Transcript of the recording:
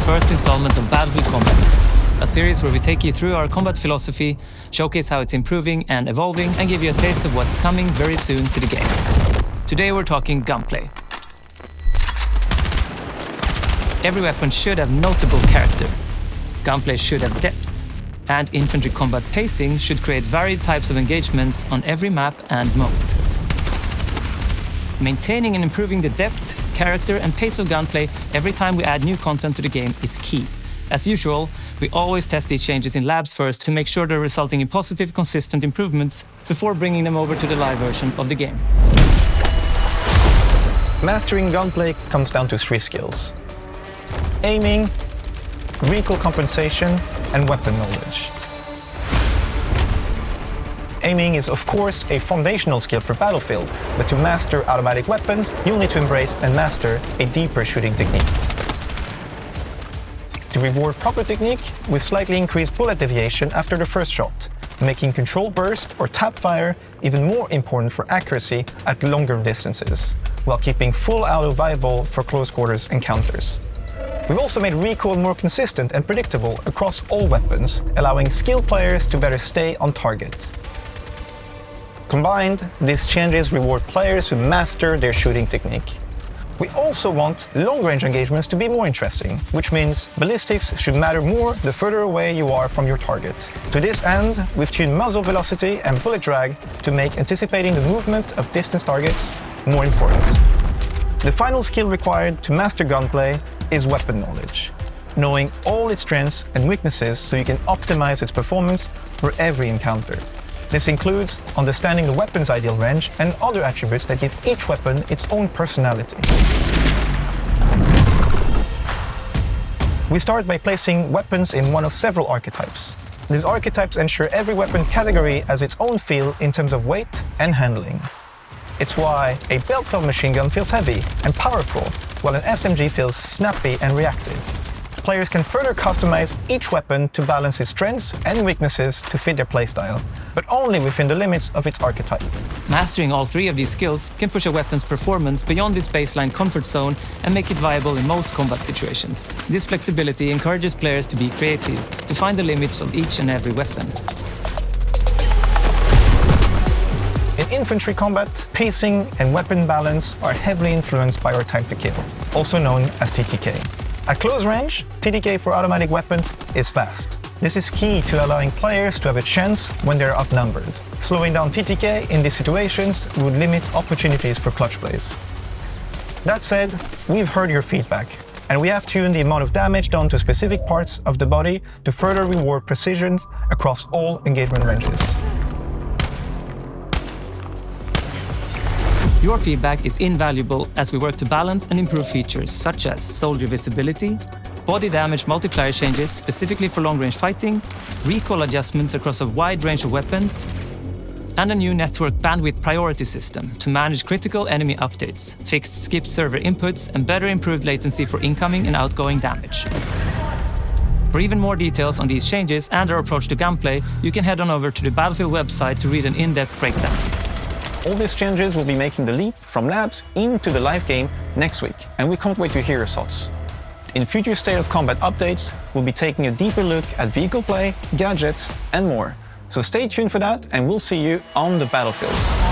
first installment of Battlefield Combat, a series where we take you through our combat philosophy, showcase how it's improving and evolving, and give you a taste of what's coming very soon to the game. Today we're talking Gunplay. Every weapon should have notable character. Gunplay should have depth. And infantry combat pacing should create varied types of engagements on every map and mode. Maintaining and improving the depth, character and pace of Gunplay every time we add new content to the game is key. As usual, we always test these changes in labs first to make sure they're resulting in positive, consistent improvements before bringing them over to the live version of the game. Mastering Gunplay comes down to 3 skills: aiming, recoil compensation, and weapon knowledge. Aiming is, of course, a foundational skill for Battlefield, but to master automatic weapons, you'll need to embrace and master a deeper shooting technique. To reward proper technique, we slightly increase bullet deviation after the first shot, making controlled burst or tap fire even more important for accuracy at longer distances, while keeping full auto viable for close quarters encounters. We've also made recoil more consistent and predictable across all weapons, allowing skilled players to better stay on target. Combined, these changes reward players who master their shooting technique. We also want long-range engagements to be more interesting, which means ballistics should matter more the further away you are from your target. To this end, we've tuned muzzle velocity and bullet drag to make anticipating the movement of distance targets more important. The final skill required to master Gunplay is weapon knowledge, knowing all its strengths and weaknesses so you can optimize its performance for every encounter. This includes understanding the weapon's ideal range and other attributes that give each weapon its own personality. We start by placing weapons in one of several archetypes. These archetypes ensure every weapon category has its own feel in terms of weight and handling. It's why a belt-fed machine gun feels heavy and powerful, while an SMG feels snappy and reactive. Players can further customize each weapon to balance its strengths and weaknesses to fit their playstyle, but only within the limits of its archetype. Mastering all 3 of these skills can push a weapon's performance beyond its baseline comfort zone and make it viable in most combat situations. This flexibility encourages players to be creative, to find the limits of each and every weapon. In infantry combat, pacing and weapon balance are heavily influenced by our time to kill, also known as TTK. At close range, TTK for automatic weapons is fast. This is key to allowing players to have a chance when they're outnumbered. Slowing down TTK in these situations would limit opportunities for clutch plays. That said, we've heard your feedback, and we have tuned the amount of damage done to specific parts of the body to further reward precision across all engagement ranges. Your feedback is invaluable as we work to balance and improve features such as soldier visibility, body damage multiplier changes specifically for long-range fighting, recoil adjustments across a wide range of weapons, and a new network bandwidth priority system to manage critical enemy updates, fixed skip server inputs, and better improved latency for incoming and outgoing damage. For even more details on these changes and our approach to Gunplay, you can head on over to the Battlefield website to read an in-depth breakdown. All these changes will be making the leap from labs into the live game next week, and we can't wait to hear your thoughts. In future State of Combat updates, we'll be taking a deeper look at vehicle play, gadgets, and more. So stay tuned for that, and we'll see you on the battlefield.